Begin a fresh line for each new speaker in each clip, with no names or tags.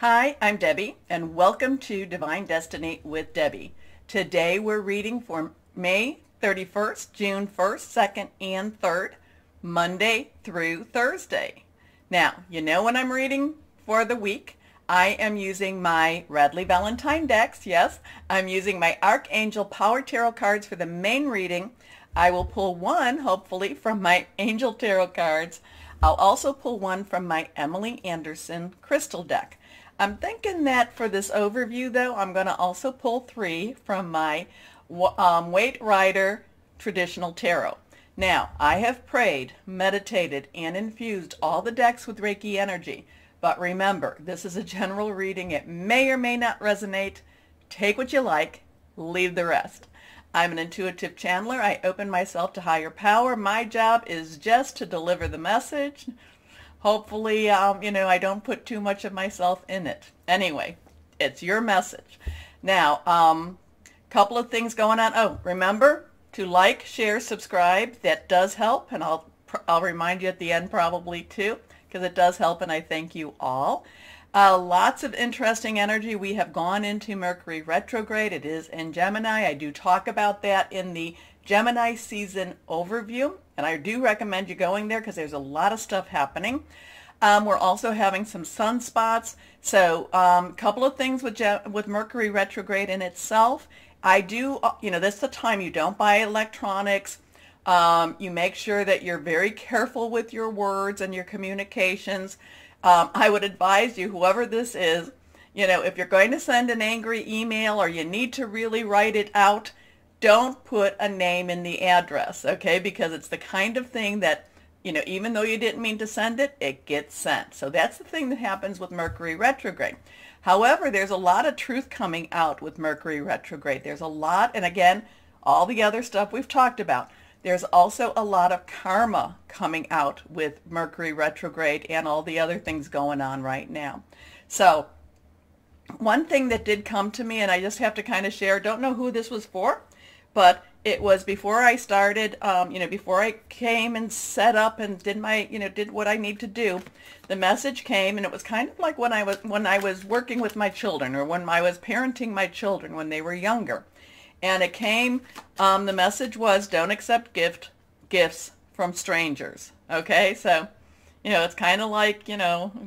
Hi, I'm Debbie, and welcome to Divine Destiny with Debbie. Today we're reading for May 31st, June 1st, 2nd, and 3rd, Monday through Thursday. Now, you know when I'm reading for the week, I am using my Radley Valentine decks. Yes, I'm using my Archangel Power Tarot cards for the main reading. I will pull one, hopefully, from my Angel Tarot cards. I'll also pull one from my Emily Anderson Crystal deck. I'm thinking that for this overview, though, I'm going to also pull three from my Waite Rider Traditional Tarot. Now, I have prayed, meditated, and infused all the decks with Reiki energy. But remember, this is a general reading. It may or may not resonate. Take what you like, leave the rest. I'm an intuitive channeler. I open myself to higher power. My job is just to deliver the message. Hopefully, I don't put too much of myself in it. Anyway, it's your message. Now, couple of things going on. Oh, remember to like, share, subscribe. That does help, and I'll remind you at the end probably too, because it does help, and I thank you all. Lots of interesting energy. We have gone into Mercury retrograde. It is in Gemini. I do talk about that in the Gemini season overview, and I do recommend you going there because there's a lot of stuff happening. We're also having some sunspots. So a couple of things with Mercury retrograde in itself. I do, this is the time you don't buy electronics. You make sure that you're very careful with your words and your communications. I would advise you, whoever this is, if you're going to send an angry email or you need to really write it out, don't put a name in the address, okay? Because it's the kind of thing that, even though you didn't mean to send it, it gets sent. So that's the thing that happens with Mercury retrograde. However, there's a lot of truth coming out with Mercury retrograde. There's a lot, and again, all the other stuff we've talked about. There's also a lot of karma coming out with Mercury retrograde and all the other things going on right now. So one thing that did come to me, and I just have to kind of share, don't know who this was for, but it was before I started, before I came and set up and did my, did what I need to do. The message came, and it was kind of like when I was working with my children, or when I was parenting my children when they were younger. And it came, the message was, don't accept gifts from strangers. Okay, so, it's kind of like,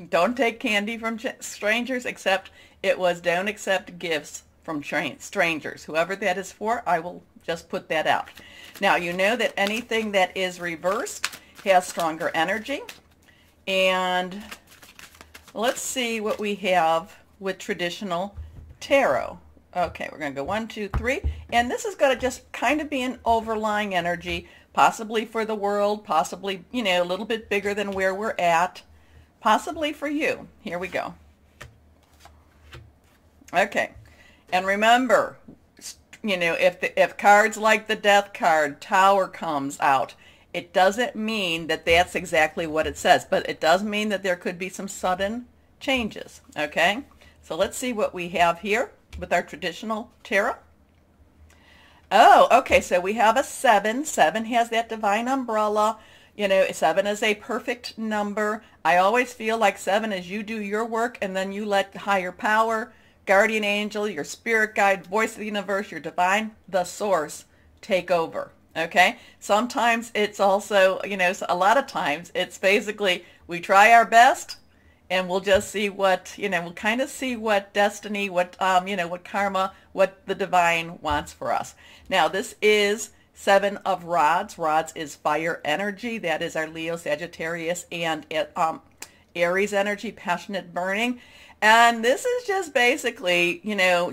don't take candy from strangers, except it was don't accept gifts from strangers. Whoever that is for, I will just put that out. Now, you know that anything that is reversed has stronger energy. And let's see what we have with traditional tarot. Okay, we're going to go 1, 2, 3. And this is going to just kind of be an overlying energy, possibly for the world, possibly, a little bit bigger than where we're at, possibly for you. Here we go. Okay. And remember, if cards like the Death card, Tower, comes out, it doesn't mean that that's exactly what it says, but it does mean that there could be some sudden changes. Okay? So let's see what we have here with our traditional tarot. Oh, okay, so we have a 7. 7 has that divine umbrella. 7 is a perfect number. I always feel like 7 is you do your work and then you let higher power, guardian angel, your spirit guide, voice of the universe, your divine, the source, take over. Okay? Sometimes it's also, a lot of times it's basically we try our best, and we'll just see what, we'll kind of see what destiny, what, what karma, what the divine wants for us. Now, this is 7 of Rods. Rods is fire energy. That is our Leo, Sagittarius, and Aries energy, passionate burning. And this is just basically,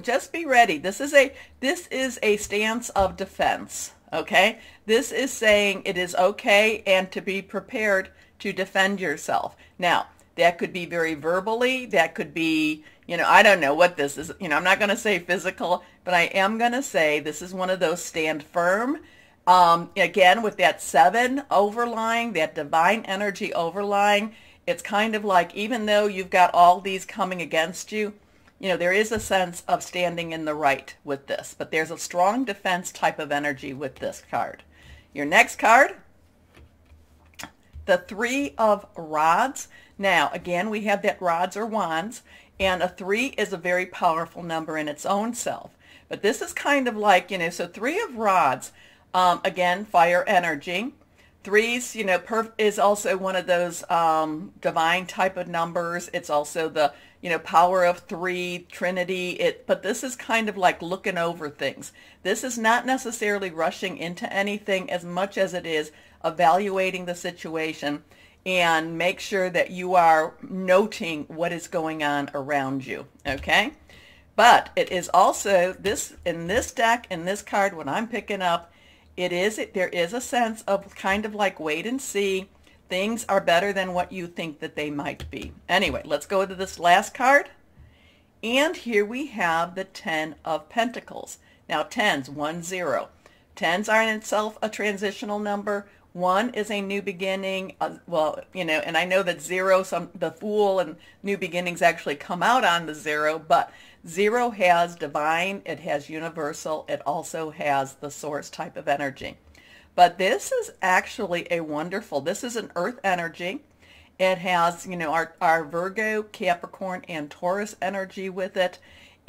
just be ready. This is a stance of defense, okay? This is saying it is okay and to be prepared to defend yourself. Now, that could be very verbally. That could be, I don't know what this is. I'm not going to say physical, but I am going to say this is one of those stand firm. Again, with that 7 overlying, that divine energy overlying, it's kind of like even though you've got all these coming against you, there is a sense of standing in the right with this. But there's a strong defense type of energy with this card. Your next card, the 3 of Rods. Now, again, we have that rods or wands, and a 3 is a very powerful number in its own self. But this is kind of like, so 3 of rods, again, fire energy. Threes, is also one of those divine type of numbers. It's also the, power of 3, Trinity. But this is kind of like looking over things. This is not necessarily rushing into anything as much as it is evaluating the situation and make sure that you are noting what is going on around you, okay? But it is also, in this deck, in this card, what I'm picking up, there is a sense of kind of like wait and see. Things are better than what you think that they might be. Anyway, let's go to this last card. And here we have the 10 of Pentacles. Now, 10s, 1, 0. 10s are in itself a transitional number. 1 is a new beginning. And I know that 0, the Fool and new beginnings actually come out on the 0, but 0 has divine, it has universal, it also has the source type of energy. But this is actually this is an earth energy. It has, our Virgo, Capricorn, and Taurus energy with it.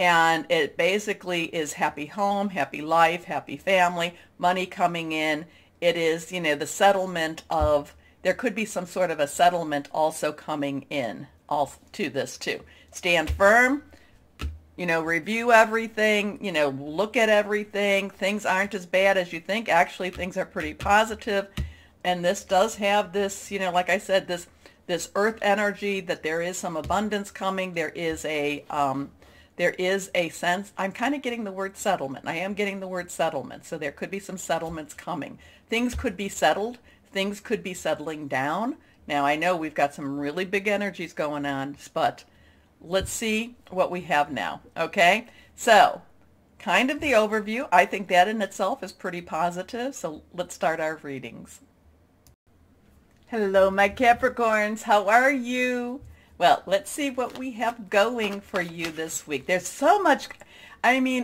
And it basically is happy home, happy life, happy family, money coming in. It is, the settlement of, there could be some sort of a settlement also coming in to this too. Stand firm, review everything, look at everything. Things aren't as bad as you think. Actually, things are pretty positive. And this does have this, like I said, this earth energy that there is some abundance coming. There is a sense, I'm kind of getting the word settlement. I am getting the word settlement. So there could be some settlements coming. Things could be settled. Things could be settling down. Now, I know we've got some really big energies going on, but let's see what we have now. Okay. So kind of the overview. I think that in itself is pretty positive. So let's start our readings. Hello, my Capricorns. How are you? Well, let's see what we have going for you this week. There's so much,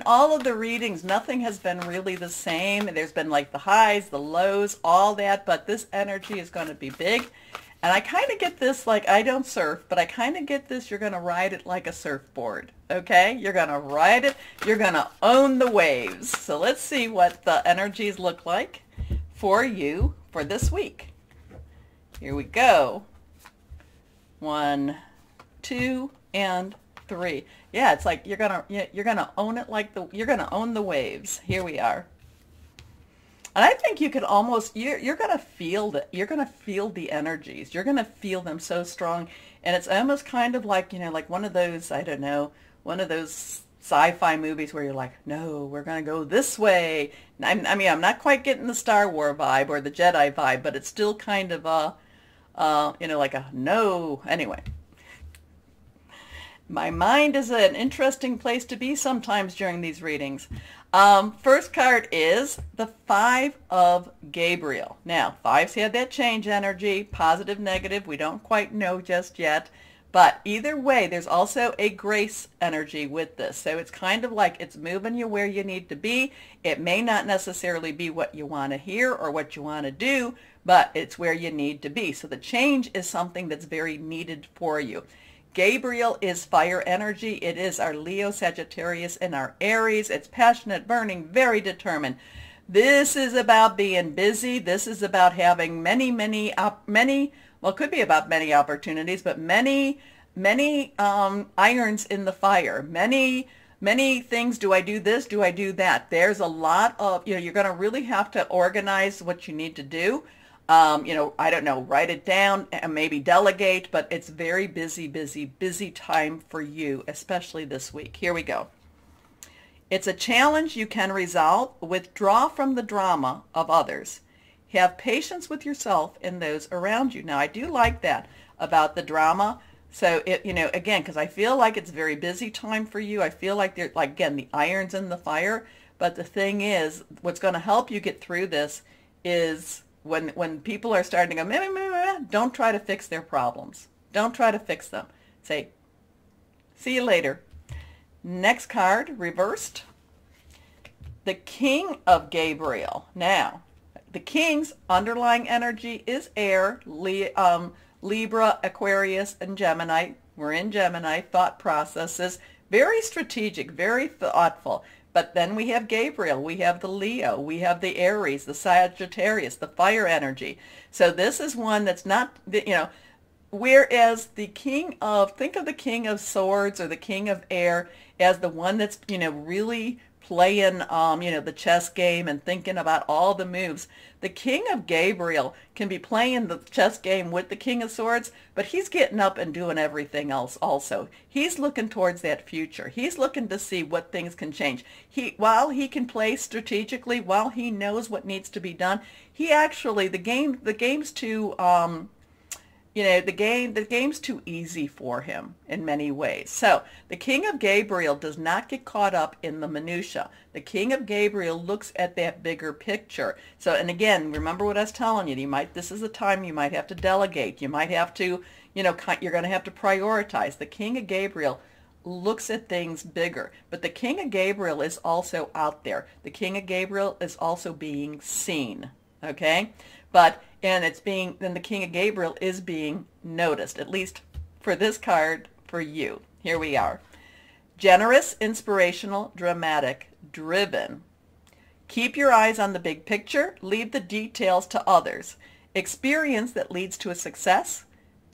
all of the readings, nothing has been really the same. There's been like the highs, the lows, all that, but this energy is going to be big. And I kind of get this, like, I don't surf, but I kind of get this, you're going to ride it like a surfboard, okay? You're going to ride it. You're going to own the waves. So let's see what the energies look like for you for this week. Here we go. 1, 2, and 3. Yeah, it's like you're gonna own it like you're gonna own the waves. Here we are. And I think you could almost, you're gonna feel the energies. You're gonna feel them so strong, and it's almost kind of like like one of those, I don't know, one of those sci-fi movies where you're like, no, we're gonna go this way. I'm not quite getting the Star Wars vibe or the Jedi vibe, but it's still kind of like a no. Anyway, my mind is an interesting place to be sometimes during these readings. First card is the 5 of Gabriel. Now, 5s had that change energy, positive, negative. We don't quite know just yet. But either way, there's also a grace energy with this. So it's kind of like it's moving you where you need to be. It may not necessarily be what you want to hear or what you want to do, but it's where you need to be. So the change is something that's very needed for you. Gabriel is fire energy. It is our Leo, Sagittarius, and our Aries. It's passionate, burning, very determined. This is about being busy. This is about having many, well, it could be about many opportunities, but many irons in the fire. Many things. Do I do this? Do I do that? There's a lot of, you're going to really have to organize what you need to do. I don't know, write it down and maybe delegate, but it's very busy time for you, especially this week. Here we go. It's a challenge you can resolve. Withdraw from the drama of others. Have patience with yourself and those around you. Now, I do like that about the drama. So, again, because I feel like it's very busy time for you. I feel like they're, like, again, the iron's in the fire. But the thing is, what's going to help you get through this is when people are starting to go, meh, meh, meh, meh, don't try to fix their problems. Don't try to fix them. Say, see you later. Next card, reversed. The King of Gabriel. Now, the King's underlying energy is air, Libra, Aquarius, and Gemini. We're in Gemini. Thought processes. Very strategic, very thoughtful. But then we have Gabriel, we have the Leo, we have the Aries, the Sagittarius, the fire energy. So this is one that's not, whereas the think of the King of Swords or the King of Air as the one that's, really playing, the chess game and thinking about all the moves. The King of Gabriel can be playing the chess game with the King of Swords, but he's getting up and doing everything else also. He's looking towards that future. He's looking to see what things can change. While he can play strategically, while he knows what needs to be done, he actually, the game's too, the game's too easy for him in many ways. So the King of Gabriel does not get caught up in the minutia. The King of Gabriel looks at that bigger picture. So, and again, remember what I was telling you. This is a time you might have to delegate. You might have to, you're going to have to prioritize. The King of Gabriel looks at things bigger, but the King of Gabriel is also out there. The King of Gabriel is also being seen. Okay? And the King of Gabriel is being noticed, at least for this card for you. Here we are. Generous, inspirational, dramatic, driven. Keep your eyes on the big picture. Leave the details to others. Experience that leads to a success.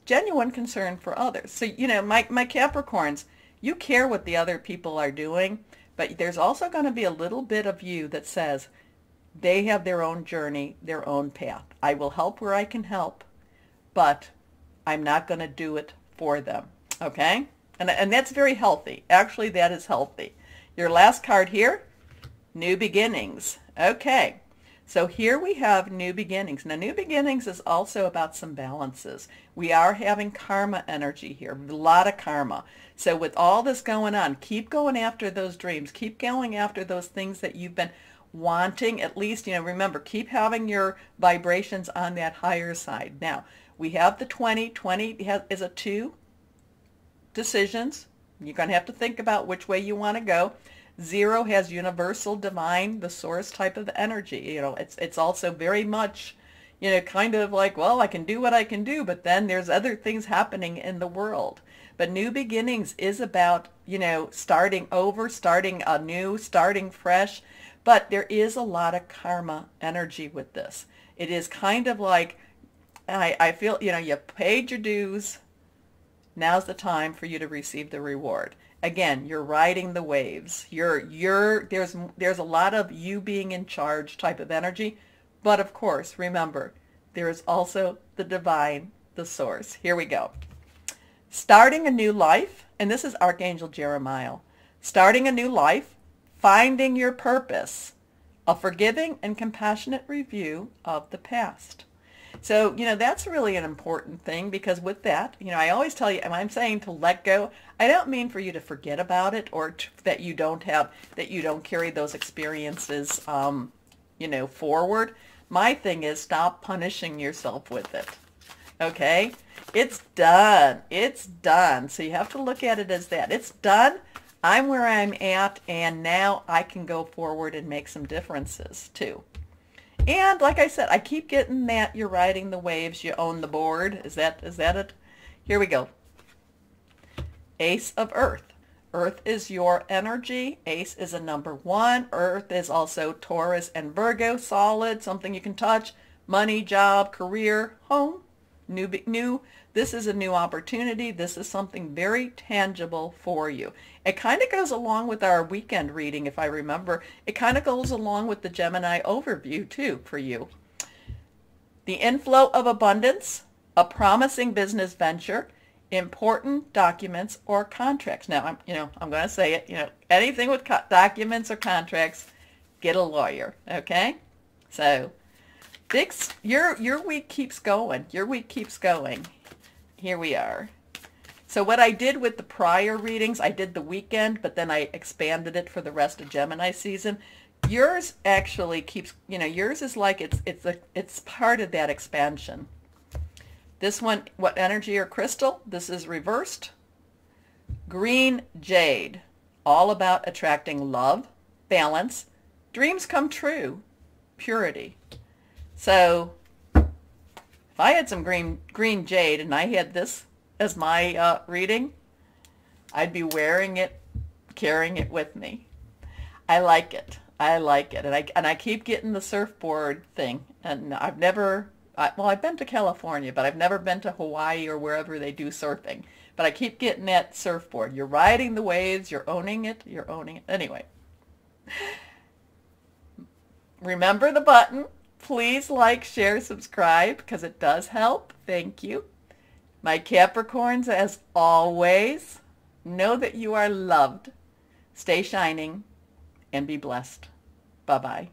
Genuine concern for others. So, my Capricorns, you care what the other people are doing, but there's also going to be a little bit of you that says, they have their own journey, their own path. I will help where I can help, but I'm not going to do it for them. Okay? And that's very healthy. Actually, that is healthy. Your last card here, New Beginnings. Okay. So here we have New Beginnings. Now, New Beginnings is also about some balances. We are having karma energy here, a lot of karma. So with all this going on, keep going after those dreams. Keep going after those things that you've been wanting. At least, remember, keep having your vibrations on that higher side. Now, we have the 20. 20 is a 2 decisions. You're going to have to think about which way you want to go. 0 has universal, divine, the source type of energy. It's also very much, kind of like, well, I can do what I can do, but then there's other things happening in the world. But New Beginnings is about, starting over, starting anew, starting fresh. But there is a lot of karma energy with this. It is kind of like, I feel, you paid your dues. Now's the time for you to receive the reward. Again, you're riding the waves. There's a lot of you being in charge type of energy. But of course, remember, there is also the divine, the source. Here we go. Starting a new life, and this is Archangel Jeremiah. Starting a new life. Finding your purpose, a forgiving and compassionate review of the past. So, that's really an important thing, because with that, I always tell you, and I'm saying to let go, I don't mean for you to forget about it or that you don't carry those experiences, forward. My thing is, stop punishing yourself with it. Okay? It's done. It's done. So you have to look at it as that. It's done. I'm where I'm at, and now I can go forward and make some differences too. And like I said, I keep getting that you're riding the waves, you own the board. Is that it? Here we go. Ace of Earth. Earth is your energy. Ace is a number 1. Earth is also Taurus and Virgo, solid, something you can touch, money, job, career, home, new. This is a new opportunity. This is something very tangible for you. It kind of goes along with our weekend reading, if I remember. It kind of goes along with the Gemini overview, too, for you. The inflow of abundance, a promising business venture, important documents or contracts. Now, I'm going to say it, anything with documents or contracts, get a lawyer, okay? So, your week keeps going. Your week keeps going. Here we are. So what I did with the prior readings, I did the weekend, but then I expanded it for the rest of Gemini season. Yours actually keeps, yours is like it's part of that expansion. This one, what energy or crystal? This is reversed. Green jade, all about attracting love, balance, dreams come true, purity. So If I had some green jade and I had this as my reading, I'd be wearing it, carrying it with me. I like it. I like it. And I keep getting the surfboard thing. And I've never, well, I've been to California, but I've never been to Hawaii or wherever they do surfing. But I keep getting that surfboard. You're riding the waves. You're owning it. You're owning it. Anyway. Remember the button. Please like, share, subscribe, because it does help. Thank you. My Capricorns, as always, know that you are loved. Stay shining and be blessed. Bye-bye.